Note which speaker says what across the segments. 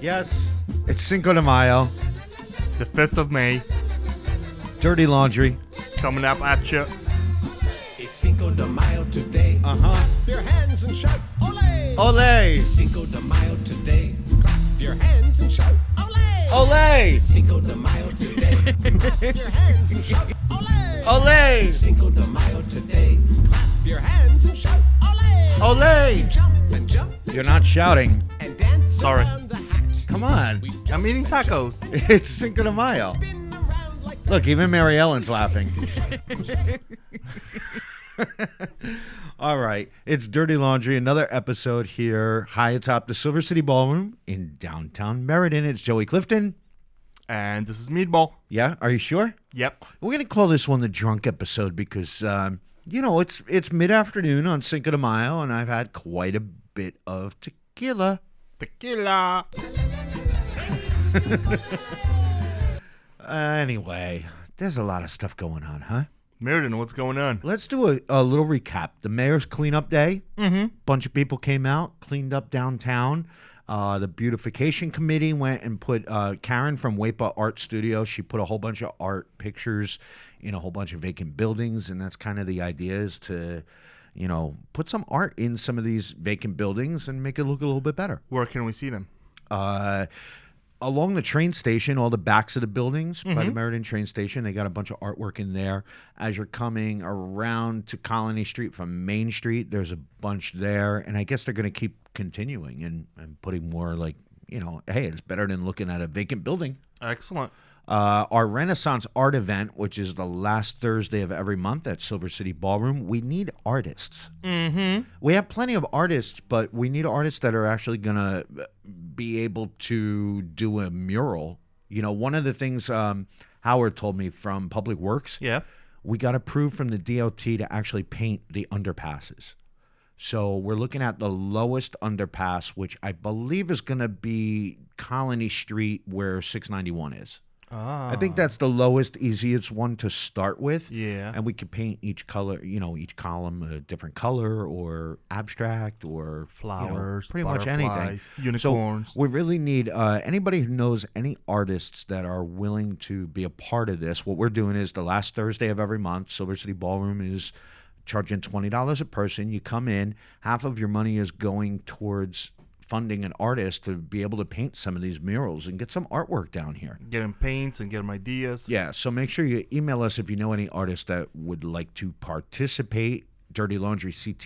Speaker 1: Yes, it's Cinco de Mayo.
Speaker 2: The 5th of May.
Speaker 1: Dirty laundry.
Speaker 2: Coming up at you.
Speaker 3: It's Cinco de Mayo today.
Speaker 1: Uh-huh.
Speaker 3: Clap your hands and shout, ole!
Speaker 1: Ole!
Speaker 3: Cinco de Mayo today. Clap your hands and shout, ole!
Speaker 1: Ole!
Speaker 3: Cinco de Mayo today. Clap your hands and shout, ole!
Speaker 1: Ole!
Speaker 3: Cinco de Mayo today. Clap your hands and shout, ole!
Speaker 1: Ole!
Speaker 3: Jump and jump.
Speaker 1: You're not shouting.
Speaker 3: And dance
Speaker 2: Sorry.
Speaker 3: around the hat.
Speaker 1: Come on.
Speaker 2: I'm eating tacos.
Speaker 1: It's Cinco de Mayo.
Speaker 3: Spin around like
Speaker 1: Look, even Mary Ellen's laughing. All right. It's Dirty Laundry, another episode here high atop the Silver City Ballroom in downtown Meriden. It's Joey Clifton.
Speaker 2: And this is Meatball.
Speaker 1: Yeah? Are you sure?
Speaker 2: Yep.
Speaker 1: We're going to call this one the drunk episode because, it's mid-afternoon on Cinco de Mayo, and I've had quite a bit of tequila.
Speaker 2: Tequila.
Speaker 1: Anyway, there's a lot of stuff going on, huh?
Speaker 2: Meriden, what's going on?
Speaker 1: Let's do a little recap. The mayor's cleanup day.
Speaker 2: Mm-hmm.
Speaker 1: Bunch of people came out, cleaned up downtown. The beautification committee went and put Karen from Wepa Art Studio. She put a whole bunch of art pictures in a whole bunch of vacant buildings, and that's kind of the idea is to, put some art in some of these vacant buildings and make it look a little bit better.
Speaker 2: Where can we see them?
Speaker 1: Along the train station, all the backs of the buildings by the Meriden train station, they got a bunch of artwork in there. As you're coming around to Colony Street from Main Street, there's a bunch there. And I guess they're going to keep continuing and putting more hey, it's better than looking at a vacant building.
Speaker 2: Excellent.
Speaker 1: Our Renaissance art event, which is the last Thursday of every month at Silver City Ballroom, we need artists.
Speaker 2: Mm-hmm.
Speaker 1: We have plenty of artists, but we need artists that are actually going to be able to do a mural. One of the things Howard told me from Public Works,
Speaker 2: Yeah.
Speaker 1: we got approved from the DOT to actually paint the underpasses. So we're looking at the lowest underpass, which I believe is going to be Colony Street where 691 is.
Speaker 2: Ah.
Speaker 1: I think that's the lowest, easiest one to start with.
Speaker 2: Yeah.
Speaker 1: And we could paint each color, each column a different color or abstract or
Speaker 2: Flowers,
Speaker 1: pretty much anything.
Speaker 2: butterflies, unicorns.
Speaker 1: So we really need anybody who knows any artists that are willing to be a part of this. What we're doing is the last Thursday of every month, Silver City Ballroom is charging $20 a person. You come in, half of your money is going towards funding an artist to be able to paint some of these murals and get some artwork down here.
Speaker 2: Get them paints and get them ideas.
Speaker 1: Yeah, so make sure you email us if you know any artists that would like to participate,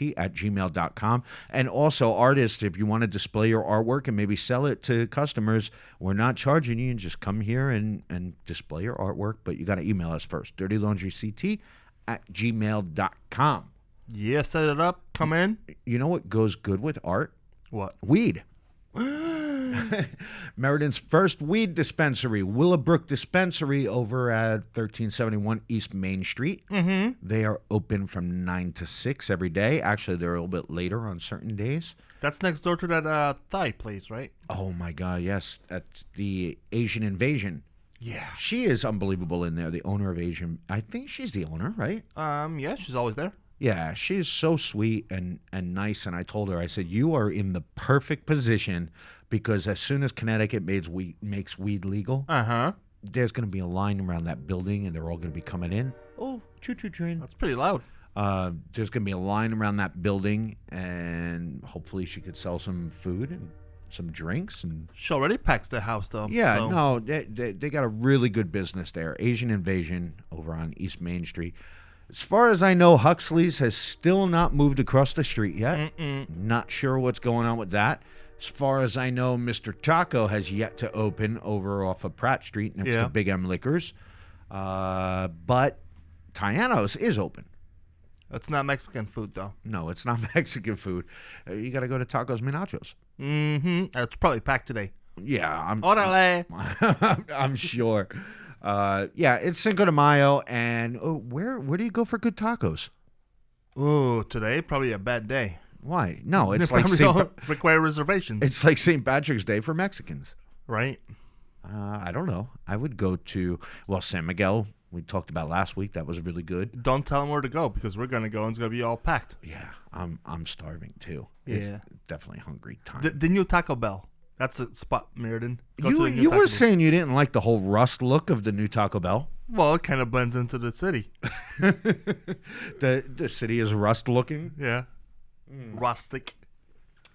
Speaker 1: dirtylaundryct@gmail.com. And also, artists, if you want to display your artwork and maybe sell it to customers, we're not charging you. Just come here and display your artwork, but you got to email us first, dirtylaundryct@gmail.com.
Speaker 2: Yeah, set it up. Come in.
Speaker 1: You know what goes good with art?
Speaker 2: What?
Speaker 1: Weed. Meriden's first weed dispensary, Willowbrook Dispensary, over at 1371 East Main Street.
Speaker 2: Mm-hmm.
Speaker 1: They are open from 9 to 6 every day. Actually, they're a little bit later on certain days.
Speaker 2: That's next door to that Thai place, right?
Speaker 1: Oh, my God, yes. That's the Asian Invasion.
Speaker 2: Yeah.
Speaker 1: She is unbelievable in there, the owner of Asian. I think she's the owner, right?
Speaker 2: Yeah, she's always there.
Speaker 1: Yeah, she's so sweet and nice. And I told her, I said, you are in the perfect position because as soon as Connecticut makes weed legal,
Speaker 2: Uh-huh.
Speaker 1: there's going to be a line around that building and they're all going to be coming in. Oh, choo-choo train.
Speaker 2: That's pretty loud.
Speaker 1: There's going to be a line around that building and hopefully she could sell some food and some drinks. And
Speaker 2: She already packs the house, though.
Speaker 1: yeah,
Speaker 2: so.
Speaker 1: no, they got a really good business there. Asian Invasion over on East Main Street. As far as I know, Huxley's has still not moved across the street yet. Not sure what's going on with that. As far as I know, Mr. Taco has yet to open over off of Pratt Street next to Big M Liquors. But Tayano's is open.
Speaker 2: It's not Mexican food, though.
Speaker 1: No, it's not Mexican food. You got to go to Tacos Minachos.
Speaker 2: Mm-hmm. It's probably packed today.
Speaker 1: Yeah,
Speaker 2: Orale.
Speaker 1: I'm sure. Yeah, it's Cinco de Mayo, and where do you go for good tacos?
Speaker 2: Ooh, today probably a bad day.
Speaker 1: Why? No, it's
Speaker 2: They
Speaker 1: like
Speaker 2: probably don't require reservations.
Speaker 1: it's like St. Patrick's Day for Mexicans.
Speaker 2: Right?
Speaker 1: I don't know. I would go to San Miguel. We talked about last week. That was really good.
Speaker 2: Don't tell them where to go because we're gonna go and it's gonna be all packed.
Speaker 1: Yeah, I'm starving too.
Speaker 2: Yeah.
Speaker 1: It's definitely hungry time.
Speaker 2: The new Taco Bell. That's the spot, Meriden. Go to
Speaker 1: You
Speaker 2: the new
Speaker 1: you
Speaker 2: Taco
Speaker 1: were
Speaker 2: Bell.
Speaker 1: saying you didn't like the whole rust look of the new Taco Bell.
Speaker 2: Well, it kind of blends into the city.
Speaker 1: The city is rust looking.
Speaker 2: Yeah. Rustic.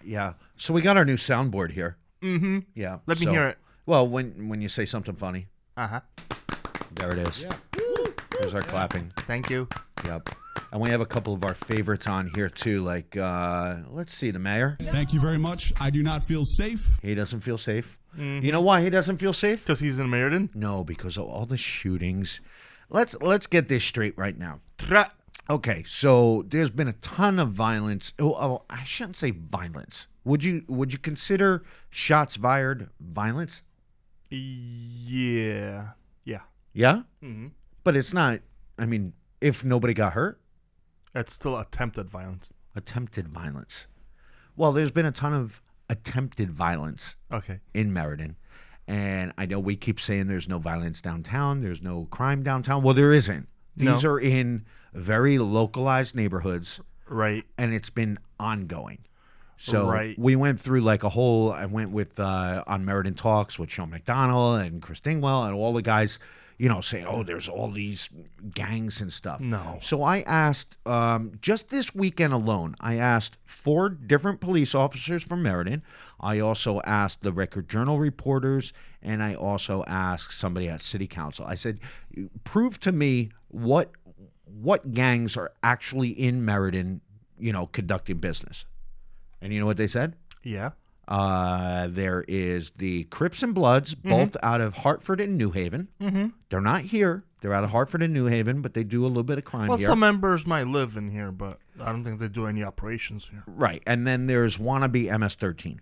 Speaker 1: Yeah. So we got our new soundboard here.
Speaker 2: Mm-hmm.
Speaker 1: Yeah.
Speaker 2: Let me
Speaker 1: so-
Speaker 2: hear it.
Speaker 1: Well, when you say something funny,
Speaker 2: Uh-huh.
Speaker 1: there it is.
Speaker 3: Yeah.
Speaker 1: There's our clapping.
Speaker 2: Thank you.
Speaker 1: Yep. And we have a couple of our favorites on here too. Like, let's see, the mayor.
Speaker 4: Thank you very much. I do not feel safe.
Speaker 1: He doesn't feel safe.
Speaker 2: Mm-hmm.
Speaker 1: You know why he doesn't feel safe?
Speaker 2: Because he's in Meriden.
Speaker 1: No, because of all the shootings. Let's get this straight right now. Okay, so there's been a ton of violence. Oh, I shouldn't say violence. Would you consider shots fired violence?
Speaker 2: Yeah. Yeah.
Speaker 1: Yeah,
Speaker 2: Mm-hmm.
Speaker 1: but it's not. I mean, if nobody got hurt,
Speaker 2: It's still attempted violence.
Speaker 1: attempted violence. Well, there's been a ton of attempted violence
Speaker 2: Okay.
Speaker 1: in Meriden. And I know we keep saying there's no violence downtown, there's no crime downtown. Well, there isn't. These
Speaker 2: No.
Speaker 1: are in very localized neighborhoods,
Speaker 2: Right.
Speaker 1: and it's been ongoing. So
Speaker 2: Right.
Speaker 1: we went through like a whole, I went with on Meriden Talks with Sean McDonald and Chris Dingwell and all the guys, saying, oh, there's all these gangs and stuff.
Speaker 2: No.
Speaker 1: So I asked, just this weekend alone, I asked 4 different police officers from Meriden. I also asked the Record Journal reporters, and I also asked somebody at City Council. I said, prove to me what gangs are actually in Meriden, conducting business. And you know what they said?
Speaker 2: Yeah.
Speaker 1: There is the Crips and Bloods, both out of Hartford and New Haven. Mm-hmm. They're not here. They're out of Hartford and New Haven, but they do a little bit of crime
Speaker 2: Well,
Speaker 1: here.
Speaker 2: some members might live in here, but I don't think they do any operations here.
Speaker 1: Right. And then there's wannabe MS-13.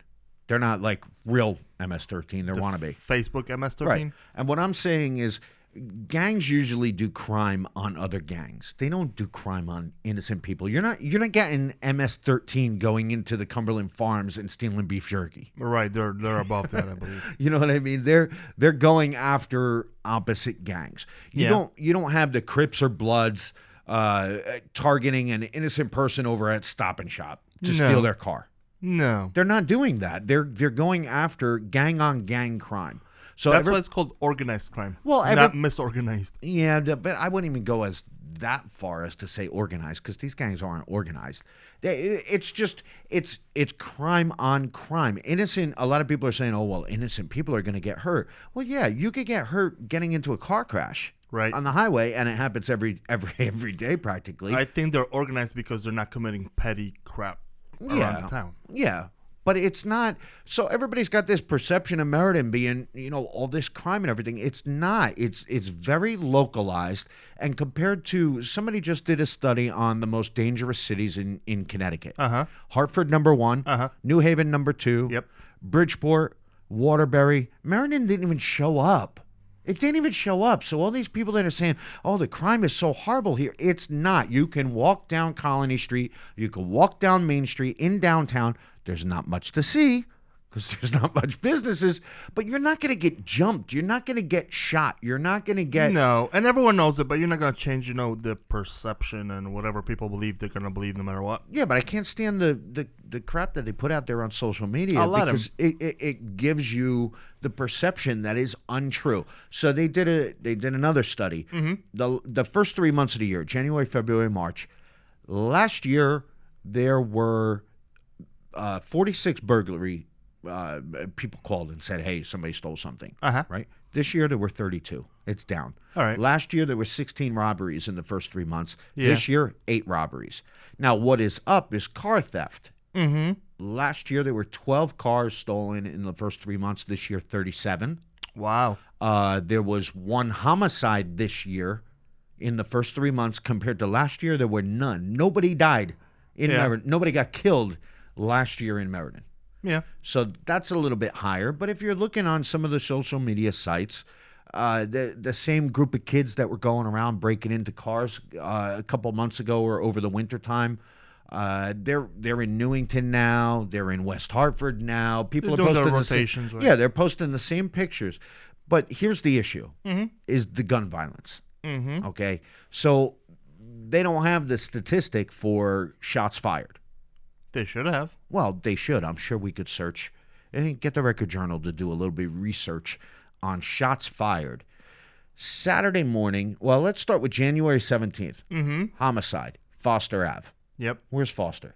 Speaker 1: They're not like real MS-13. They're wannabe.
Speaker 2: Facebook MS-13?
Speaker 1: Right. And what I'm saying is gangs usually do crime on other gangs. They don't do crime on innocent people. You're not getting MS-13 going into the Cumberland Farms and stealing beef jerky.
Speaker 2: Right. They're above that, I believe.
Speaker 1: You know what I mean? They're going after opposite gangs. You don't have the Crips or Bloods targeting an innocent person over at Stop and Shop to steal their car.
Speaker 2: No.
Speaker 1: They're not doing that. They're going after gang on gang crime. So
Speaker 2: That's why it's called organized crime.
Speaker 1: Well,
Speaker 2: not misorganized.
Speaker 1: yeah, but I wouldn't even go as that far as to say organized, because these gangs aren't organized. It's just it's crime on crime. Innocent. A lot of people are saying, "Oh, well, innocent people are going to get hurt." Well, yeah, you could get hurt getting into a car crash
Speaker 2: Right.
Speaker 1: on the highway, and it happens every day practically.
Speaker 2: I think they're organized because they're not committing petty crap around the town.
Speaker 1: Yeah. But it's not. So everybody's got this perception of Meriden being, all this crime and everything. It's not. It's very localized. And compared to, somebody just did a study on the most dangerous cities in Connecticut.
Speaker 2: Uh-huh.
Speaker 1: Hartford, number 1.
Speaker 2: Uh-huh.
Speaker 1: New Haven, number 2.
Speaker 2: Yep.
Speaker 1: Bridgeport, Waterbury. Meriden didn't even show up. It didn't even show up. So all these people that are saying, oh, the crime is so horrible here. It's not. You can walk down Colony Street. You can walk down Main Street in downtown. There's not much to see because there's not much businesses. But you're not going to get jumped. You're not going to get shot. You're not going to get...
Speaker 2: No, and everyone knows it, but you're not going to change, the perception and whatever people believe they're going to believe no matter what.
Speaker 1: Yeah, but I can't stand the crap that they put out there on social media because it gives you the perception that is untrue. So they did another study. Mm-hmm. The first 3 months of the year, January, February, March. Last year there were 46 burglary. People called and said, "Hey, somebody stole something."
Speaker 2: Uh-huh.
Speaker 1: Right. This year there were 32. It's down.
Speaker 2: All right.
Speaker 1: Last year there were 16 robberies in the first 3 months.
Speaker 2: Yeah.
Speaker 1: This year 8 robberies. Now what is up is car theft.
Speaker 2: Mm-hmm.
Speaker 1: Last year there were 12 cars stolen in the first 3 months. This year 37.
Speaker 2: Wow.
Speaker 1: There was 1 homicide this year in the first 3 months compared to last year. There were none. Nobody died in Meriden. Nobody got killed last year in Meriden.
Speaker 2: Yeah.
Speaker 1: So that's a little bit higher. But if you're looking on some of the social media sites, the same group of kids that were going around breaking into cars a couple months ago or over the winter time, they're in Newington now. They're in West Hartford now. People
Speaker 2: They're
Speaker 1: are
Speaker 2: doing
Speaker 1: posting
Speaker 2: their
Speaker 1: the same,
Speaker 2: rotations, right?
Speaker 1: yeah, they're posting the same pictures. But here's the issue: is the gun violence.
Speaker 2: Mm-hmm.
Speaker 1: Okay, so they don't have the statistic for shots fired.
Speaker 2: They should have.
Speaker 1: Well, they should. I'm sure we could search And get the Record Journal to do a little bit of research on shots fired. Saturday morning, well, let's start with January 17th. Homicide, Foster Ave.
Speaker 2: Yep.
Speaker 1: Where's Foster?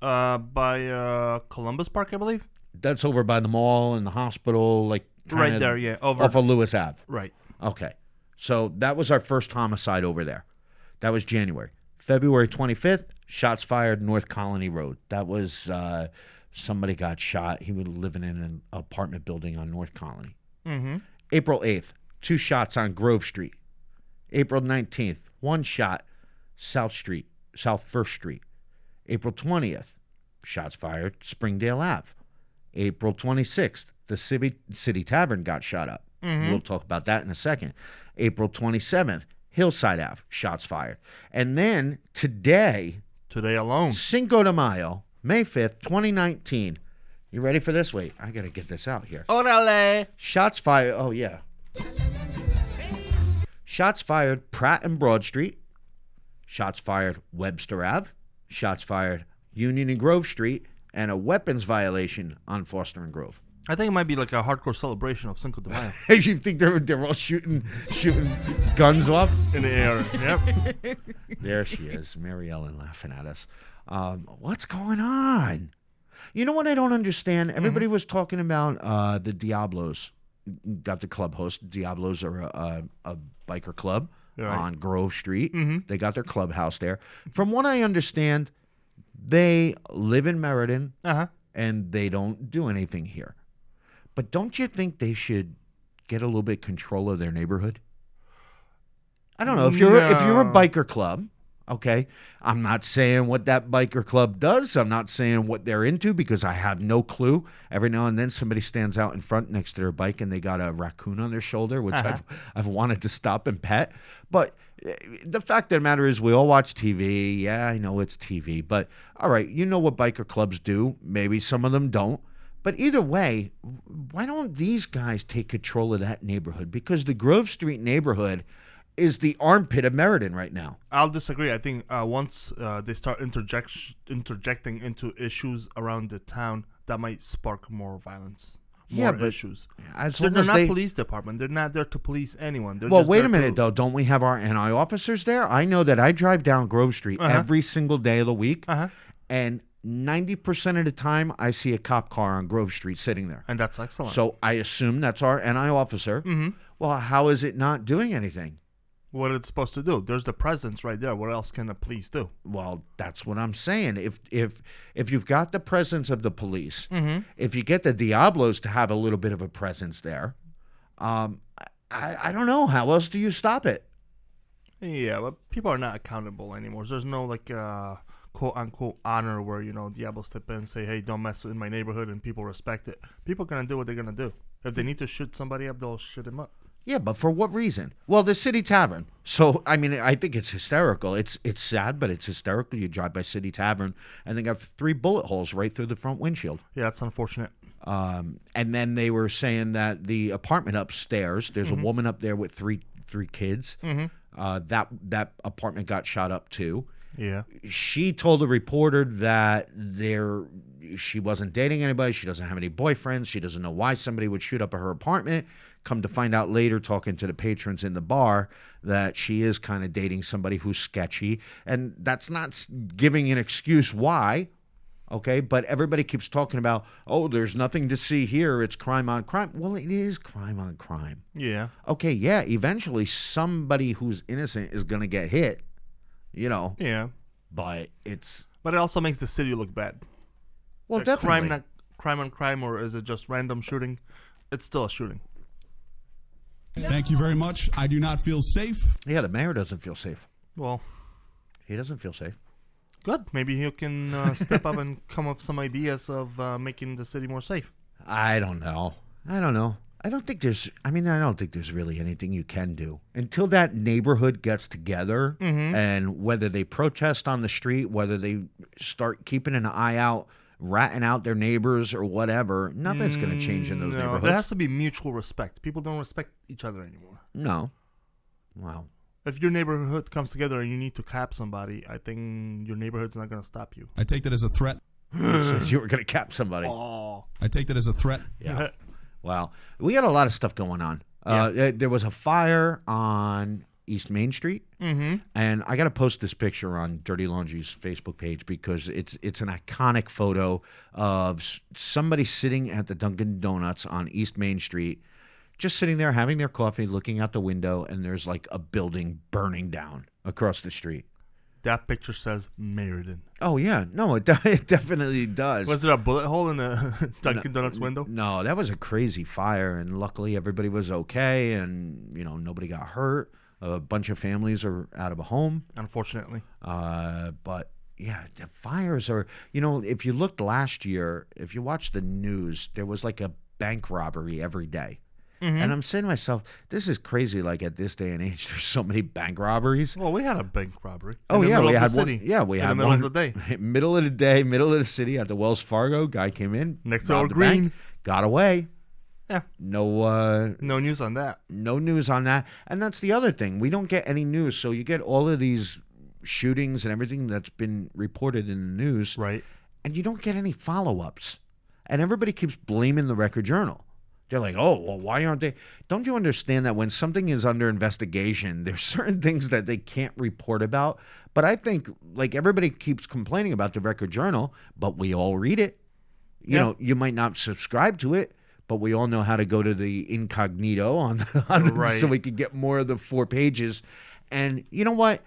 Speaker 2: By Columbus Park, I believe.
Speaker 1: That's over by the mall and the hospital, like
Speaker 2: Right there, yeah. Over.
Speaker 1: off of Lewis Ave.
Speaker 2: Right.
Speaker 1: Okay. So that was our first homicide over there. That was January. February 25th, shots fired North Colony Road. That was somebody got shot. He was living in an apartment building on North Colony. April 8th, 2 shots on Grove Street. April 19th, 1 shot South First Street. April 20th, shots fired Springdale Ave. April 26th, the City Tavern got shot up. We'll talk about that in a second. April 27th, Hillside Ave, shots fired. And then today
Speaker 2: alone.
Speaker 1: Cinco de Mayo, May 5th, 2019. You ready for this? Wait, I got to get this out here.
Speaker 2: Orale.
Speaker 1: Shots fired. Oh, yeah. Shots fired Pratt and Broad Street. Shots fired Webster Ave. Shots fired Union and Grove Street. And a weapons violation on Foster and Grove.
Speaker 2: I think it might be like a hardcore celebration of Cinco de Mayo.
Speaker 1: You think they're all shooting guns off?
Speaker 2: In the air. Yep.
Speaker 1: There she is, Mary Ellen laughing at us. What's going on? You know what I don't understand? Everybody was talking about the Diablos. Got the club host. Diablos are a biker club on Grove Street. They got their clubhouse there. From what I understand, they live in Meriden and they don't do anything here. But don't you think they should get a little bit control of their neighborhood? I don't know. If you're a biker club, okay, I'm not saying what that biker club does. I'm not saying what they're into because I have no clue. Every now and then somebody stands out in front next to their bike and they got a raccoon on their shoulder, which I've wanted to stop and pet. But the fact of the matter is we all watch TV. Yeah, I know it's TV. But, all right, you know what biker clubs do. Maybe some of them don't. But either way, why don't these guys take control of that neighborhood? Because the Grove Street neighborhood is the armpit of Meriden right now.
Speaker 2: I'll disagree. I think once they start interjecting into issues around the town, that might spark more violence. More issues. They're not police department. They're not there to police anyone.
Speaker 1: Well, wait a minute, though. Don't we have our NI officers there? I know that I drive down Grove Street every single day of the week, and 90% of the time, I see a cop car on Grove Street sitting there.
Speaker 2: And that's excellent.
Speaker 1: So I assume that's our NI officer. Well, how is it not doing anything?
Speaker 2: What it's supposed to do? There's the presence right there. What else can the police do?
Speaker 1: Well, that's what I'm saying. If you've got the presence of the police, if you get the Diablos to have a little bit of a presence there, I don't know. How else do you stop it?
Speaker 2: Yeah, but people are not accountable anymore. There's no quote-unquote honor where, Diablos step in and say, hey, don't mess with my neighborhood, and people respect it. People are going to do what they're going to do. If they need to shoot somebody up, they'll shoot him up.
Speaker 1: Yeah, but for what reason? Well, the City Tavern. So, I mean, I think it's hysterical. It's sad, but it's hysterical. You drive by City Tavern, and they got 3 bullet holes right through the front windshield.
Speaker 2: Yeah, that's unfortunate.
Speaker 1: And then they were saying that the apartment upstairs, there's a woman up there with three kids. That apartment got shot up, too.
Speaker 2: Yeah.
Speaker 1: She told the reporter that she wasn't dating anybody. She doesn't have any boyfriends. She doesn't know why somebody would shoot up at her apartment. Come to find out later, talking to the patrons in the bar, that she is kind of dating somebody who's sketchy. And that's not giving an excuse why, okay? But everybody keeps talking about, oh, there's nothing to see here. It's crime on crime. Well, it is crime on crime.
Speaker 2: Yeah.
Speaker 1: Okay, yeah, eventually somebody who's innocent is going to get hit.
Speaker 2: Yeah.
Speaker 1: But it
Speaker 2: also makes the city look bad.
Speaker 1: Well, definitely.
Speaker 2: Crime on crime, or is it just random shooting? It's still a shooting.
Speaker 4: Thank you very much. I do not feel safe.
Speaker 1: Yeah, the mayor doesn't feel safe.
Speaker 2: Well,
Speaker 1: he doesn't feel safe.
Speaker 2: Good. Maybe he can step up and come up with some ideas of making the city more safe.
Speaker 1: I don't know. I don't think there's really anything you can do until that neighborhood gets together, and whether they protest on the street, whether they start keeping an eye out, ratting out their neighbors or whatever, nothing's going to change in those neighborhoods.
Speaker 2: There has to be mutual respect. People don't respect each other anymore.
Speaker 1: No. Wow.
Speaker 2: If your neighborhood comes together and you need to cap somebody, I think your neighborhood's not going to stop you.
Speaker 4: I take that as a threat.
Speaker 1: Says you were going to cap somebody.
Speaker 2: Oh.
Speaker 4: I take that as a threat.
Speaker 1: Yeah. Wow. We got a lot of stuff going on. There was a fire on East Main Street, and I got to post this picture on Dirty Laundry's Facebook page because it's an iconic photo of somebody sitting at the Dunkin' Donuts on East Main Street, just sitting there having their coffee, looking out the window, and there's like a building burning down across the street.
Speaker 2: That picture says Meriden.
Speaker 1: Oh, yeah. No, it definitely does.
Speaker 2: Was there a bullet hole in the Dunkin' Donuts window?
Speaker 1: No, that was a crazy fire, and luckily everybody was okay, and, nobody got hurt. A bunch of families are out of a home.
Speaker 2: Unfortunately.
Speaker 1: But, yeah, the fires are, if you looked last year, if you watched the news, there was like a bank robbery every day. And I'm saying to myself, this is crazy. Like at this day and age, there's so many bank robberies.
Speaker 2: Well, we had a bank robbery.
Speaker 1: Oh, yeah, we had
Speaker 2: one.
Speaker 1: Yeah, we had
Speaker 2: in the middle of the day.
Speaker 1: Middle of the day, middle of the city at the Wells Fargo. Guy came in,
Speaker 2: Next to
Speaker 1: robbed
Speaker 2: our
Speaker 1: the
Speaker 2: green.
Speaker 1: bank, got away.
Speaker 2: Yeah.
Speaker 1: No
Speaker 2: news on that.
Speaker 1: No news on that. And that's the other thing. We don't get any news. So you get all of these shootings and everything that's been reported in the news.
Speaker 2: Right.
Speaker 1: And you don't get any follow-ups. And everybody keeps blaming the Record Journal. They're like, oh, well, why aren't they? Don't you understand that when something is under investigation, there's certain things that they can't report about? But I think, like, everybody keeps complaining about the Record Journal, but we all read it. You know, you might not subscribe to it, but we all know how to go to the incognito on
Speaker 2: Right.
Speaker 1: so we can get more of the 4 pages. And you know what?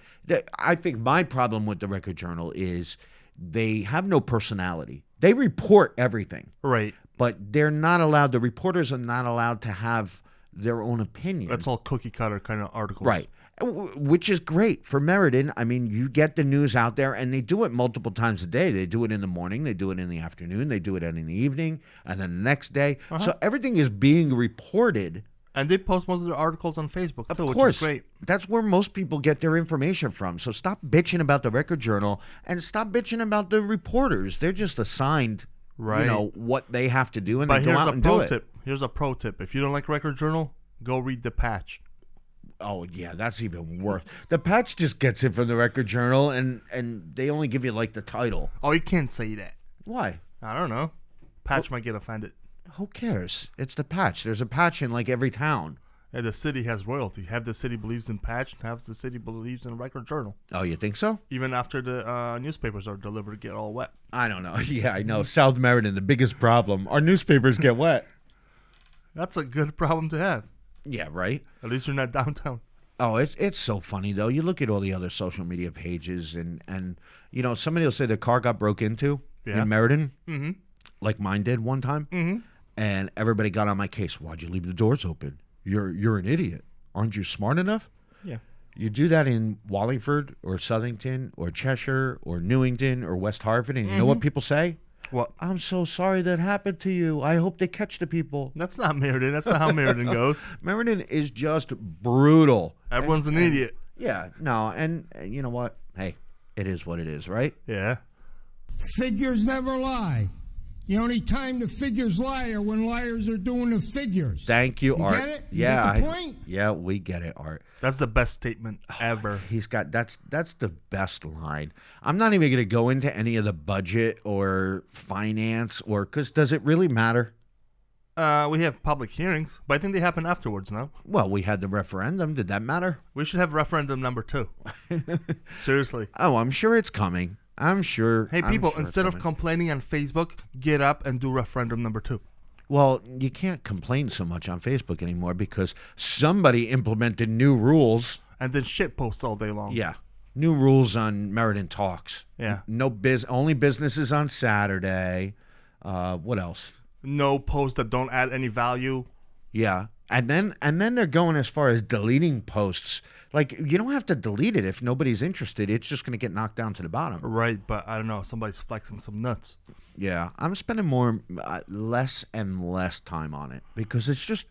Speaker 1: I think my problem with the Record Journal is they have no personality. They report everything.
Speaker 2: Right.
Speaker 1: But they're not allowed, the reporters are not allowed to have their own opinion.
Speaker 2: That's all cookie cutter kind of articles.
Speaker 1: Right. Which is great for Meriden. I mean, you get the news out there, and they do it multiple times a day. They do it in the morning, they do it in the afternoon, they do it in the evening, and then the next day. So everything is being reported.
Speaker 2: And they post most of their articles on Facebook, too,
Speaker 1: Of course.
Speaker 2: which is great.
Speaker 1: That's where most people get their information from. So stop bitching about the Record Journal and stop bitching about the reporters. They're just assigned,
Speaker 2: Right.
Speaker 1: what they have to do, and
Speaker 2: But
Speaker 1: they go
Speaker 2: here's
Speaker 1: out
Speaker 2: a
Speaker 1: and do
Speaker 2: pro
Speaker 1: it.
Speaker 2: tip. Here's a pro tip. If you don't like Record Journal, go read The Patch.
Speaker 1: Oh, yeah, that's even worse. The Patch just gets it from the Record Journal, and they only give you, like, the title.
Speaker 2: Oh, you can't say that.
Speaker 1: Why?
Speaker 2: I don't know. Patch might get offended.
Speaker 1: Who cares? It's the Patch. There's a Patch in, like, every town.
Speaker 2: Yeah, the city has royalty. Half the city believes in Patch, and half the city believes in Record Journal.
Speaker 1: Oh, you think so?
Speaker 2: Even after the newspapers are delivered, get all wet.
Speaker 1: I don't know. Yeah, I know. South Meriden, the biggest problem. Our newspapers get wet.
Speaker 2: That's a good problem to have.
Speaker 1: Yeah, right?
Speaker 2: At least you're not downtown.
Speaker 1: Oh, it's so funny, though. You look at all the other social media pages, and somebody will say their car got broke into in Meriden, like mine did one time, and everybody got on my case. Why'd you leave the doors open? You're an idiot. Aren't you smart enough?
Speaker 2: Yeah.
Speaker 1: You do that in Wallingford or Southington or Cheshire or Newington or West Hartford, and you know what people say?
Speaker 2: What?
Speaker 1: I'm so sorry that happened to you. I hope they catch the people.
Speaker 2: That's not Meriden. That's not how Meriden goes.
Speaker 1: Meriden is just brutal.
Speaker 2: Everyone's an idiot.
Speaker 1: Yeah, no, and you know what? Hey, it is what it is, right?
Speaker 2: Yeah.
Speaker 5: Figures never lie. The only time the figures lie are when liars are doing the figures.
Speaker 1: Thank you, Art.
Speaker 5: Get it? You
Speaker 1: Yeah,
Speaker 5: get the point?
Speaker 1: Yeah, we get it, Art.
Speaker 2: That's the best statement ever.
Speaker 1: He's got that's the best line. I'm not even going to go into any of the budget or finance because does it really matter?
Speaker 2: We have public hearings, but I think they happen afterwards now.
Speaker 1: Well, we had the referendum. Did that matter?
Speaker 2: We should have referendum number 2. Seriously.
Speaker 1: Oh, I'm sure it's coming. I'm sure.
Speaker 2: Hey,
Speaker 1: I'm
Speaker 2: people,
Speaker 1: sure it's
Speaker 2: instead of
Speaker 1: coming.
Speaker 2: complaining on Facebook, get up and do referendum number 2.
Speaker 1: Well, you can't complain so much on Facebook anymore because somebody implemented new rules.
Speaker 2: And then shit posts all day long.
Speaker 1: Yeah. New rules on Meriden Talks.
Speaker 2: Yeah.
Speaker 1: Only businesses on Saturday. What else?
Speaker 2: No posts that don't add any value.
Speaker 1: Yeah. And then they're going as far as deleting posts. Like, you don't have to delete it if nobody's interested. It's just going to get knocked down to the bottom.
Speaker 2: Right, but I don't know. Somebody's flexing some nuts.
Speaker 1: Yeah. I'm spending less and less time on it because it's just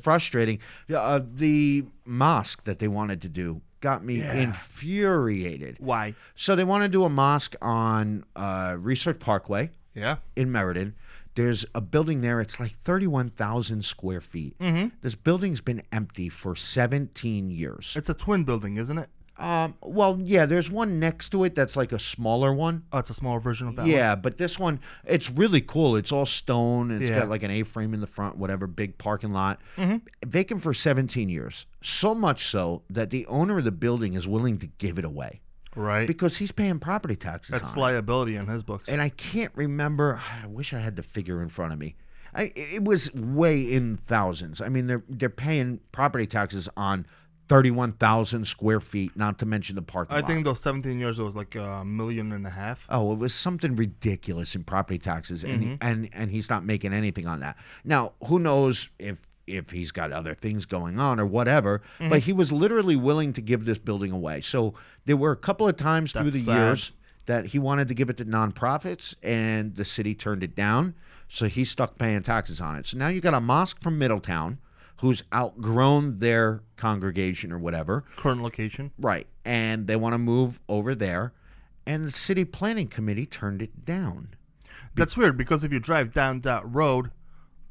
Speaker 1: frustrating. The mosque that they wanted to do got me infuriated.
Speaker 2: Why?
Speaker 1: So they want to do a mosque on Research Parkway
Speaker 2: Yeah.
Speaker 1: in Meriden. There's a building there. It's like 31,000 square feet. This building's been empty for 17 years.
Speaker 2: It's a twin building, isn't it?
Speaker 1: Well, yeah, there's one next to it that's like a smaller one.
Speaker 2: Oh, it's a smaller version of that
Speaker 1: Yeah,
Speaker 2: one?
Speaker 1: but this one, it's really cool. It's all stone. It's
Speaker 2: Yeah.
Speaker 1: got like an A-frame in the front, whatever, big parking lot.
Speaker 2: Mm-hmm.
Speaker 1: Vacant for 17 years. So much so that the owner of the building is willing to give it away
Speaker 2: Right.
Speaker 1: because he's paying property taxes
Speaker 2: That's
Speaker 1: on it.
Speaker 2: liability in his books.
Speaker 1: And I can't remember. I wish I had the figure in front of me. It was way in thousands. I mean, they're paying property taxes on 31,000 square feet, not to mention the parking
Speaker 2: I
Speaker 1: lot.
Speaker 2: think those 17 years, it was like $1.5 million.
Speaker 1: Oh, it was something ridiculous in property taxes, and and he's not making anything on that. Now, who knows if he's got other things going on or whatever, but he was literally willing to give this building away. So there were a couple of times through the
Speaker 2: That's sad.
Speaker 1: years that he wanted to give it to nonprofits, and the city turned it down. So he's stuck paying taxes on it. So now you got a mosque from Middletown who's outgrown their congregation or whatever.
Speaker 2: Current location.
Speaker 1: Right. And they want to move over there. And the city planning committee turned it down.
Speaker 2: That's weird because if you drive down that road,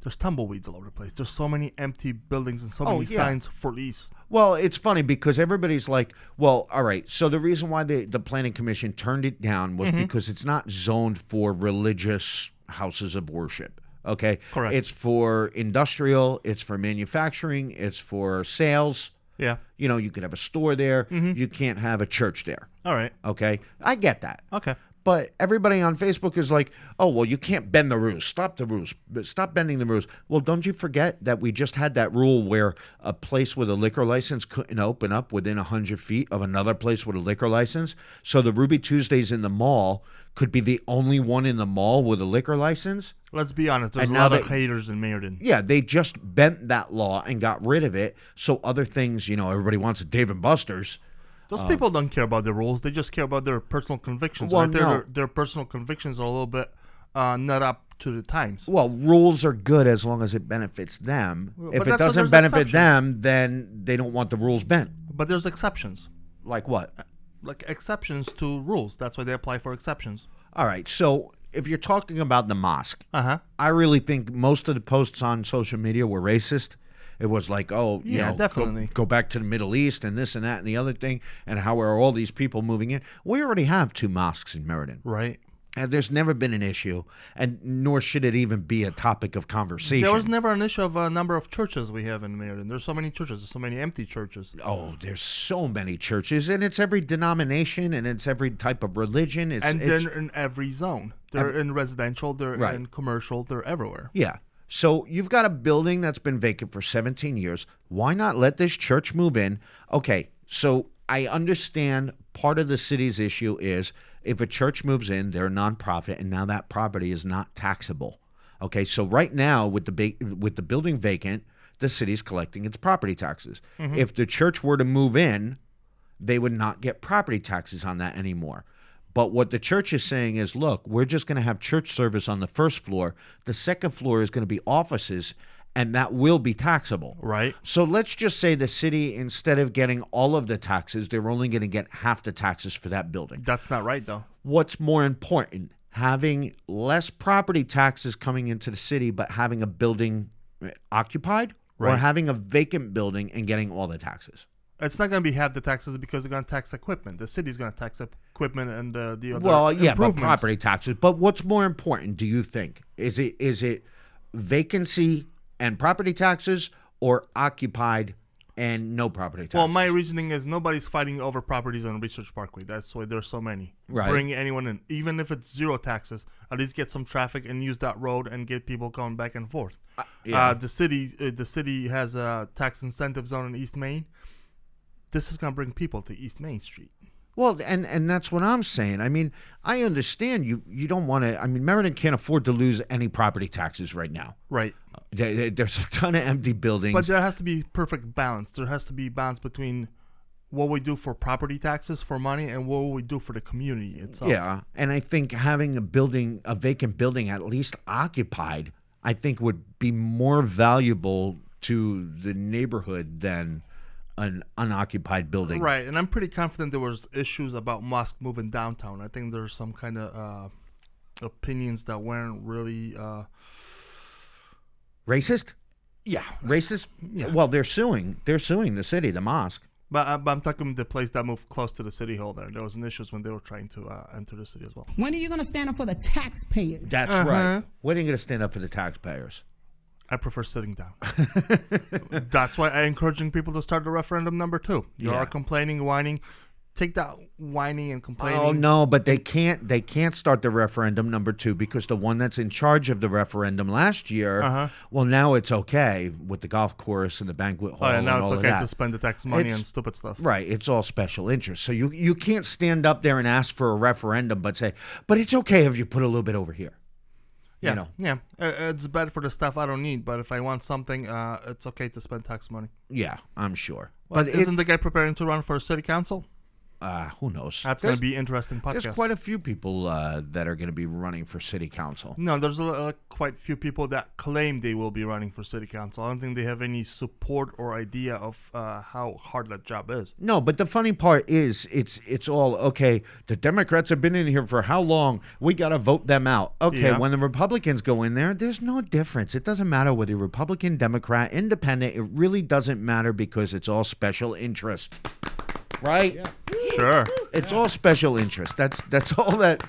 Speaker 2: there's tumbleweeds all over the place. There's so many empty buildings and so many
Speaker 1: yeah.
Speaker 2: signs for lease.
Speaker 1: Well, it's funny because everybody's like, well, all right. So the reason why the planning commission turned it down was because it's not zoned for religious houses of worship. Okay.
Speaker 2: Correct.
Speaker 1: It's for industrial. It's for manufacturing. It's for sales.
Speaker 2: Yeah.
Speaker 1: You know, you could have a store there. You can't have a church there.
Speaker 2: All right.
Speaker 1: Okay. I get that.
Speaker 2: Okay.
Speaker 1: But everybody on Facebook is like, oh, well, you can't bend the rules. Stop the rules. Stop bending the rules. Well, don't you forget that we just had that rule where a place with a liquor license couldn't open up within 100 feet of another place with a liquor license. So the Ruby Tuesdays in the mall could be the only one in the mall with a liquor license.
Speaker 2: Let's be honest. There's
Speaker 1: And
Speaker 2: a
Speaker 1: now
Speaker 2: lot of
Speaker 1: they-
Speaker 2: haters in Meriden.
Speaker 1: Yeah, they just bent that law and got rid of it. So other things, everybody wants a Dave and Buster's.
Speaker 2: Those people don't care about the rules. They just care about their personal convictions.
Speaker 1: Well,
Speaker 2: right?
Speaker 1: no.
Speaker 2: Their personal convictions are a little bit not up to the times.
Speaker 1: Well, rules are good as long as it benefits them.
Speaker 2: Well,
Speaker 1: If
Speaker 2: but
Speaker 1: it
Speaker 2: that's why
Speaker 1: doesn't
Speaker 2: there's
Speaker 1: benefit
Speaker 2: exceptions.
Speaker 1: them, then they don't want the rules bent.
Speaker 2: But there's exceptions.
Speaker 1: Like what?
Speaker 2: Like exceptions to rules. That's why they apply for exceptions.
Speaker 1: All right. So if you're talking about the mosque,
Speaker 2: Uh-huh.
Speaker 1: I really think most of the posts on social media were racist. It was like, oh,
Speaker 2: Yeah, definitely.
Speaker 1: go back to the Middle East and this and that and the other thing, and how are all these people moving in? We already have 2 mosques in Meriden.
Speaker 2: Right.
Speaker 1: And there's never been an issue, and nor should it even be a topic of conversation.
Speaker 2: There was never an issue of a number of churches we have in Meriden. There's so many churches. There's so many empty churches.
Speaker 1: Oh, there's so many churches, and it's every denomination, and it's every type of religion. It's
Speaker 2: They're in every zone. They're in residential. They're
Speaker 1: Right.
Speaker 2: in commercial. They're everywhere.
Speaker 1: yeah. So you've got a building that's been vacant for 17 years. Why not let this church move in? Okay, so I understand part of the city's issue is if a church moves in, they're a nonprofit, and now that property is not taxable. Okay, so right now with the building vacant, the city's collecting its property taxes. If the church were to move in, they would not get property taxes on that anymore. But what the church is saying is, look, we're just going to have church service on the first floor. The second floor is going to be offices, and that will be taxable.
Speaker 2: Right.
Speaker 1: So let's just say the city, instead of getting all of the taxes, they're only going to get half the taxes for that building.
Speaker 2: That's not right, though.
Speaker 1: What's more important, having less property taxes coming into the city, but having a building occupied, or
Speaker 2: Right.
Speaker 1: having a vacant building and getting all the taxes?
Speaker 2: It's not going to be half the taxes because they're going to tax equipment. The city's going to tax equipment and the other
Speaker 1: Well, yeah, but
Speaker 2: improvements.
Speaker 1: property taxes. But what's more important, do you think? Is it vacancy and property taxes, or occupied and no property taxes?
Speaker 2: Well, my reasoning is nobody's fighting over properties on Research Parkway. That's why there's so many.
Speaker 1: Right.
Speaker 2: Bring anyone in, even if it's 0 taxes. At least get some traffic and use that road and get people going back and forth.
Speaker 1: yeah.
Speaker 2: The city has a tax incentive zone in East Main. This is going to bring people to East Main Street.
Speaker 1: Well, and that's what I'm saying. I mean, I understand you don't want to. I mean, Meriden can't afford to lose any property taxes right now.
Speaker 2: Right.
Speaker 1: There's a ton of empty buildings.
Speaker 2: But there has to be perfect balance. There has to be balance between what we do for property taxes for money and what we do for the community itself.
Speaker 1: Yeah, and I think having a vacant building at least occupied, I think would be more valuable to the neighborhood than an unoccupied building.
Speaker 2: Right, and I'm pretty confident there was issues about mosque moving downtown. I think there's some kind of opinions that weren't really
Speaker 1: Racist?
Speaker 2: yeah.
Speaker 1: Racist?
Speaker 2: Yeah.
Speaker 1: Well, they're suing. They're suing the city, the mosque.
Speaker 2: But I'm talking the place that moved close to the city hall there. There was an issues when they were trying to enter the city as well.
Speaker 6: When are you going to stand up for the taxpayers?
Speaker 1: That's right. When are you going to stand up for the taxpayers?
Speaker 2: I prefer sitting down. That's why I'm encouraging people to start the referendum number 2. You are complaining, whining. Take that whining and complaining.
Speaker 1: Oh no, but they can't start the referendum number 2 because the one that's in charge of the referendum last year, well, now it's okay with the golf course and the banquet hall.
Speaker 2: And now it's
Speaker 1: all
Speaker 2: okay
Speaker 1: of that.
Speaker 2: to spend the tax money on stupid stuff.
Speaker 1: Right, it's all special interest. So you can't stand up there and ask for a referendum, but say, but it's okay if you put a little bit over here.
Speaker 2: Yeah,
Speaker 1: You know.
Speaker 2: yeah. It's bad for the stuff I don't need, but if I want something, it's okay to spend tax money.
Speaker 1: Yeah, I'm sure.
Speaker 2: Well,
Speaker 1: But
Speaker 2: isn't the guy preparing to run for city council?
Speaker 1: who knows?
Speaker 2: That's going to be interesting podcast.
Speaker 1: There's quite a few people that are going to be running for city council.
Speaker 2: No, there's quite a few people that claim they will be running for city council. I don't think they have any support or idea of how hard that job is.
Speaker 1: No, but the funny part is it's all, okay, the Democrats have been in here for how long? We got to vote them out. Okay, when the Republicans go in there, there's no difference. It doesn't matter whether you're Republican, Democrat, Independent. It really doesn't matter because it's all special interest. Right? Yeah.
Speaker 2: Sure.
Speaker 1: It's all special interest. That's all that.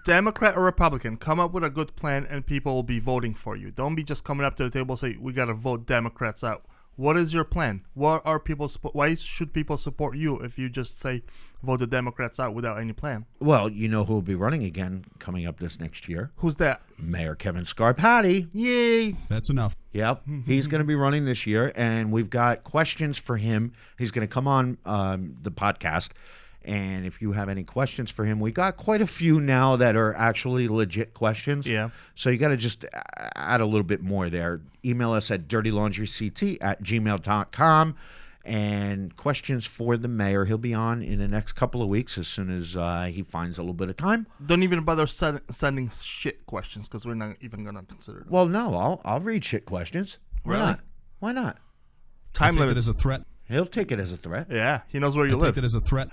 Speaker 2: Democrat or Republican, come up with a good plan and people will be voting for you. Don't be just coming up to the table and say, we got to vote Democrats out. What is your plan? What are people? Why should people support you if you just say vote the Democrats out without any plan?
Speaker 1: Well, you know who will be running again coming up this next year?
Speaker 2: Who's that?
Speaker 1: Mayor Kevin Scarpati.
Speaker 2: Yay.
Speaker 4: That's enough.
Speaker 1: Yep. He's going to be running this year, and we've got questions for him. He's going to come on the podcast. And if you have any questions for him, we got quite a few now that are actually legit questions.
Speaker 2: Yeah.
Speaker 1: So you got to just add a little bit more there. Email us at dirtylaundryct@gmail.com. And questions for the mayor. He'll be on in the next couple of weeks as soon as he finds a little bit of time.
Speaker 2: Don't even bother sending shit questions because we're not even going to consider them.
Speaker 1: Well, no, I'll read shit questions. Why
Speaker 2: Really?
Speaker 1: not? Why not?
Speaker 2: Time
Speaker 4: Take
Speaker 2: limit.
Speaker 4: it as a threat.
Speaker 1: He'll take it as a threat.
Speaker 2: Yeah, he knows where you
Speaker 4: I
Speaker 2: live.
Speaker 4: take it as a threat.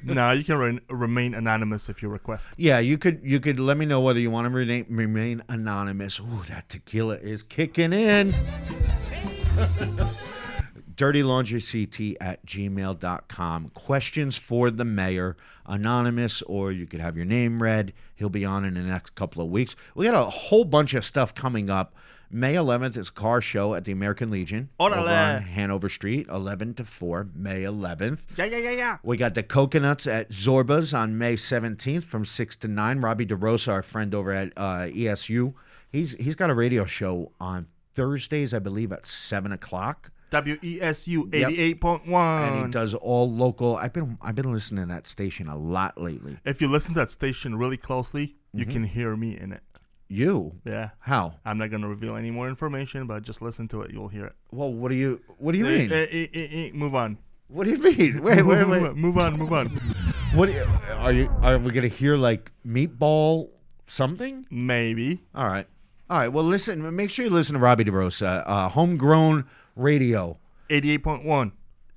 Speaker 2: No, you can remain anonymous if you request.
Speaker 1: Yeah, you could let me know whether you want to remain anonymous. Ooh, that tequila is kicking in. dirtylaundryct@gmail.com. Questions for the mayor, anonymous, or you could have your name read. He'll be on in the next couple of weeks. We got a whole bunch of stuff coming up. May 11th is car show at the American Legion over on Hanover Street, 11 to 4, May 11th.
Speaker 2: Yeah.
Speaker 1: We got the Coconuts at Zorba's on May 17th from 6 to 9. Robbie DeRosa, our friend over at ESU, he's got a radio show on Thursdays, I believe, at 7 o'clock.
Speaker 2: WESU 88.1.
Speaker 1: And he does all local. I've been listening to that station a lot lately.
Speaker 2: If you listen to that station really closely, you can hear me in it.
Speaker 1: You?
Speaker 2: Yeah.
Speaker 1: How?
Speaker 2: I'm not gonna reveal any more information, but just listen to it. You'll hear it.
Speaker 1: Well, what do you mean?
Speaker 2: Move on.
Speaker 1: What do you mean? Wait.
Speaker 2: Move on.
Speaker 1: What are we gonna hear like meatball something?
Speaker 2: Maybe.
Speaker 1: All right. Well, listen. Make sure you listen to Robbie DeRosa, Homegrown Radio,
Speaker 2: 88.1.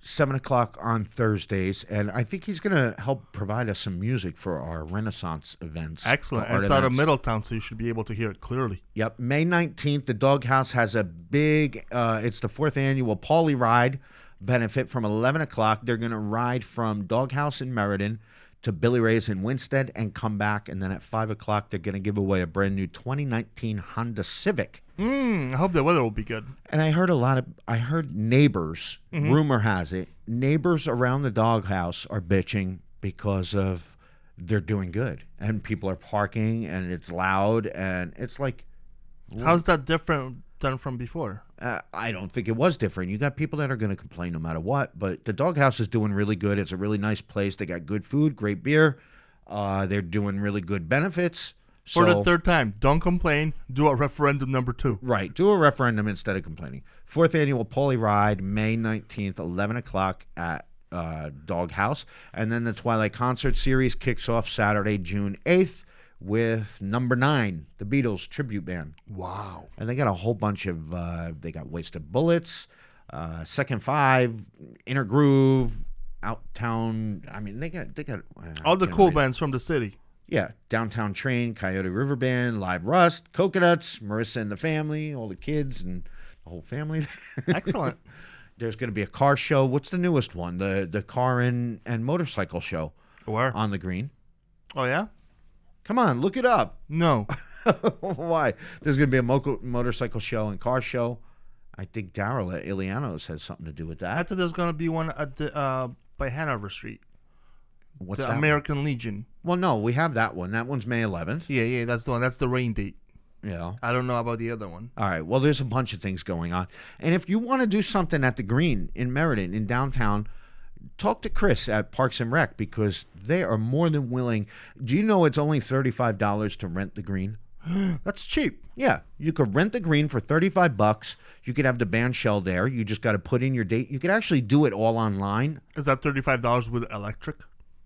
Speaker 1: 7 o'clock on Thursdays, and I think he's going to help provide us some music for our Renaissance events.
Speaker 2: Excellent.
Speaker 1: Art
Speaker 2: It's out of
Speaker 1: events.
Speaker 2: Middletown, so you should be able to hear it clearly.
Speaker 1: Yep. May 19th, the Doghouse has a big, it's the 4th annual Pauly Ride benefit from 11 o'clock. They're going to ride from Doghouse in Meriden to Billy Ray's in Winstead and come back. And then at 5 o'clock, they're going to give away a brand new 2019 Honda Civic.
Speaker 2: I hope the weather will be good.
Speaker 1: And I heard neighbors, rumor has it, neighbors around the Doghouse are bitching because of they're doing good. And people are parking and it's loud and it's like.
Speaker 2: How's that different than from before?
Speaker 1: I don't think it was different. You got people that are going to complain no matter what, but the Doghouse is doing really good. It's a really nice place. They got good food, great beer. They're doing really good benefits.
Speaker 2: For the third time, don't complain. Do a referendum number 2.
Speaker 1: Right. Do a referendum instead of complaining. 4th annual Pauly Ride, May 19th, 11 o'clock at Doghouse. And then the Twilight Concert Series kicks off Saturday, June 8th with Number 9, the Beatles tribute band.
Speaker 2: Wow.
Speaker 1: And they got a whole bunch of, they got Wasted Bullets, Second Five, Inner Groove, Outtown. I mean, they got
Speaker 2: All the cool bands from the city.
Speaker 1: Yeah, Downtown Train, Coyote River Band, Live Rust, Coconuts, Marissa and the Family, all the kids and the whole family.
Speaker 2: Excellent.
Speaker 1: There's going to be a car show. What's the newest one? The car and motorcycle show
Speaker 2: Where?
Speaker 1: on the green.
Speaker 2: Oh, yeah?
Speaker 1: Come on, look it up.
Speaker 2: No.
Speaker 1: Why? There's going to be a motorcycle show and car show. I think Daryl at Iliano's has something to do with
Speaker 2: I
Speaker 1: that.
Speaker 2: thought there's going to be one at the by Hanover Street.
Speaker 1: What's
Speaker 2: The
Speaker 1: that?
Speaker 2: American Legion.
Speaker 1: Well, no, we have that one. That one's May 11th.
Speaker 2: Yeah, that's the one. That's the rain date.
Speaker 1: Yeah.
Speaker 2: I don't know about the other one.
Speaker 1: All right. Well, there's a bunch of things going on. And if you want to do something at the Green in Meriden, in downtown, talk to Chris at Parks and Rec because they are more than willing. Do you know it's only $35 to rent the Green?
Speaker 2: That's cheap.
Speaker 1: Yeah. You could rent the Green for $35. You could have the band shell there. You just got to put in your date. You could actually do it all online.
Speaker 2: Is that $35 with electric?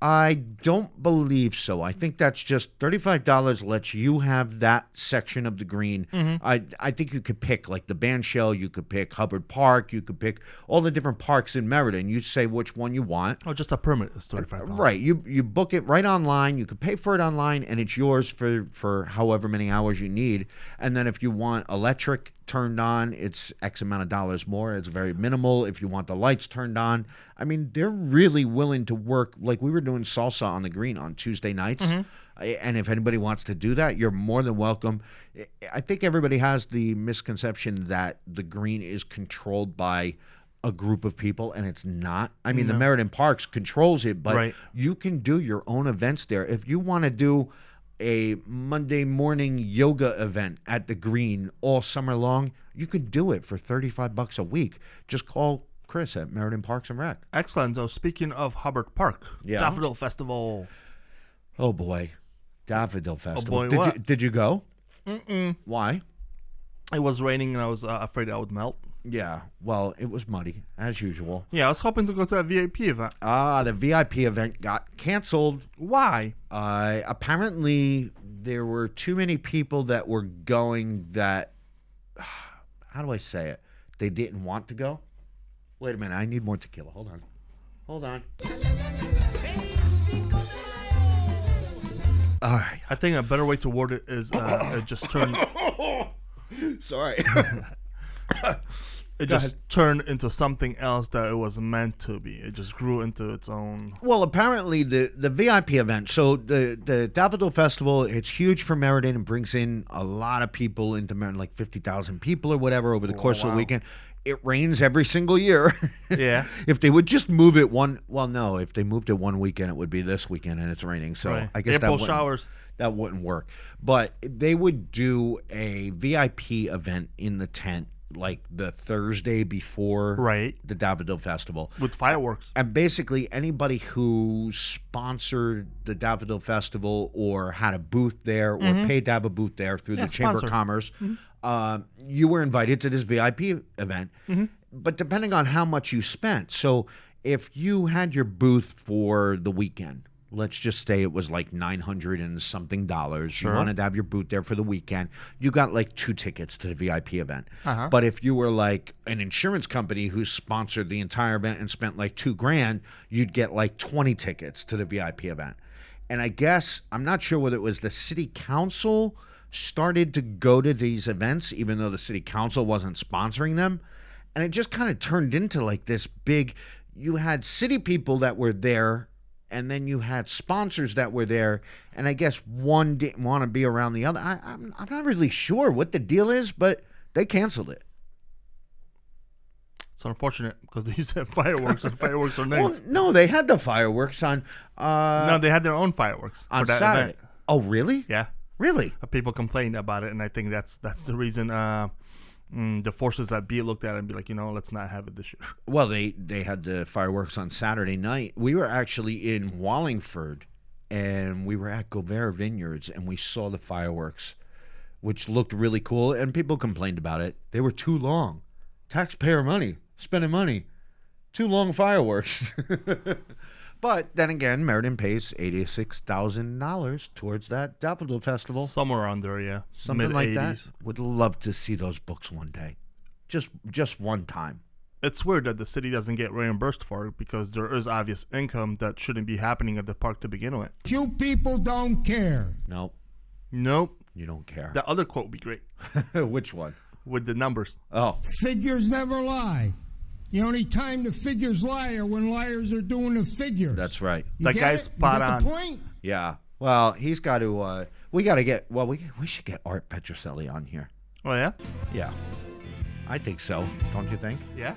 Speaker 1: I don't believe so. I think that's just $35 lets you have that section of the green. I think you could pick like the band shell, you could pick Hubbard Park, you could pick all the different parks in Meriden. You say which one you want.
Speaker 2: Oh, just a permit is $35.
Speaker 1: Right. You book it right online. You could pay for it online and it's yours for however many hours you need. And then if you want electric turned on, it's X amount of dollars more. It's very minimal. If you want the lights turned on, I mean, they're really willing to work. Like we were doing salsa on the green on Tuesday nights. And if anybody wants to do that, you're more than welcome. I think everybody has the misconception that the green is controlled by a group of people, and it's not. I mean, the Meriden Parks controls it, but you can do your own events there. If you want to do a Monday morning yoga event at the green all summer long, you could do it for $35 a week. Just call Chris at Meriden Parks and Rec.
Speaker 2: Excellent. So speaking of Hubbard Park,
Speaker 1: Yeah.
Speaker 2: Daffodil Festival.
Speaker 1: Oh boy, Daffodil Festival.
Speaker 2: boy, what?
Speaker 1: Did you go? Why?
Speaker 2: It was raining and I was afraid I would melt.
Speaker 1: Yeah, well, it was muddy as usual.
Speaker 2: Yeah, I was hoping to go to a VIP event.
Speaker 1: The VIP event got canceled.
Speaker 2: Why?
Speaker 1: Apparently, there were too many people that were going that, how do I say it? They didn't want to go. Wait a minute, I need more tequila. Hold on. All right.
Speaker 2: I think a better way to word it is just turn.
Speaker 1: Sorry.
Speaker 2: It just turned into something else that it was meant to be. It just grew into its own.
Speaker 1: Well, apparently the VIP event, so the Daffodil Festival, it's huge for Meriden and brings in a lot of people into Meriden, like 50,000 people or whatever over the course of the weekend. It rains every single year.
Speaker 2: Yeah.
Speaker 1: If they would just move it if they moved it one weekend, it would be this weekend and it's raining. So
Speaker 2: Right.
Speaker 1: I guess
Speaker 2: April showers.
Speaker 1: that wouldn't work. But they would do a VIP event in the tent like the Thursday before the Daffodil Festival.
Speaker 2: With fireworks.
Speaker 1: And basically anybody who sponsored the Daffodil Festival or had a booth there or paid to have a booth there through the Chamber of Commerce, you were invited to this VIP event. But depending on how much you spent. So if you had your booth for the weekend, let's just say it was like $900 and something dollars. You wanted to have your booth there for the weekend. You got like 2 tickets to the VIP event. But if you were like an insurance company who sponsored the entire event and spent like $2,000, you'd get like 20 tickets to the VIP event. And I guess, I'm not sure whether it was the city council started to go to these events, even though the city council wasn't sponsoring them. And it just kind of turned into like this big, you had city people that were there, and then you had sponsors that were there, and I guess one didn't want to be around the other. I'm not really sure what the deal is, but they canceled it.
Speaker 2: It's unfortunate because they used to have fireworks and fireworks are nice.
Speaker 1: Well, no, they had the fireworks on
Speaker 2: No, they had their own fireworks
Speaker 1: on
Speaker 2: for that
Speaker 1: Saturday.
Speaker 2: event.
Speaker 1: Oh, really?
Speaker 2: Yeah.
Speaker 1: Really?
Speaker 2: People complained about it, and I think that's the reason the forces that be looked at it and be like, let's not have it this year.
Speaker 1: Well, they had the fireworks on Saturday night. We were actually in Wallingford, and we were at Govera Vineyards, and we saw the fireworks, which looked really cool, and people complained about it. They were too long. Taxpayer money, spending money. Too long fireworks. But then again, Meriden pays $86,000 towards that Daffodil Festival.
Speaker 2: Somewhere on there, yeah.
Speaker 1: Something like that.
Speaker 2: Mid-80s.
Speaker 1: Would love to see those books one day. Just one time.
Speaker 2: It's weird that the city doesn't get reimbursed for it because there is obvious income that shouldn't be happening at the park to begin with.
Speaker 5: You people don't care.
Speaker 1: Nope.
Speaker 2: Nope.
Speaker 1: You don't care.
Speaker 2: The other quote would be great
Speaker 1: Which one?
Speaker 2: with the numbers.
Speaker 1: Oh.
Speaker 5: Figures never lie. The only time the figures lie are when liars are doing the figures.
Speaker 1: That's right.
Speaker 5: You
Speaker 2: That
Speaker 5: get
Speaker 2: guy's
Speaker 5: it?
Speaker 2: spot
Speaker 5: You get
Speaker 2: on.
Speaker 5: the point?
Speaker 1: Yeah. Well, he's got to. We got to get. Well, we should get Art Petrocelli on here.
Speaker 2: Oh, yeah?
Speaker 1: Yeah, I think so. Don't you think?
Speaker 2: Yeah.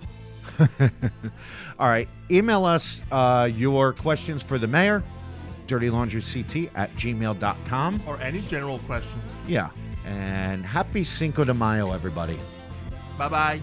Speaker 1: All right. Email us your questions for the mayor. dirtylaundryct@gmail.com.
Speaker 2: Or any general questions.
Speaker 1: Yeah. And happy Cinco de Mayo, everybody.
Speaker 2: Bye-bye.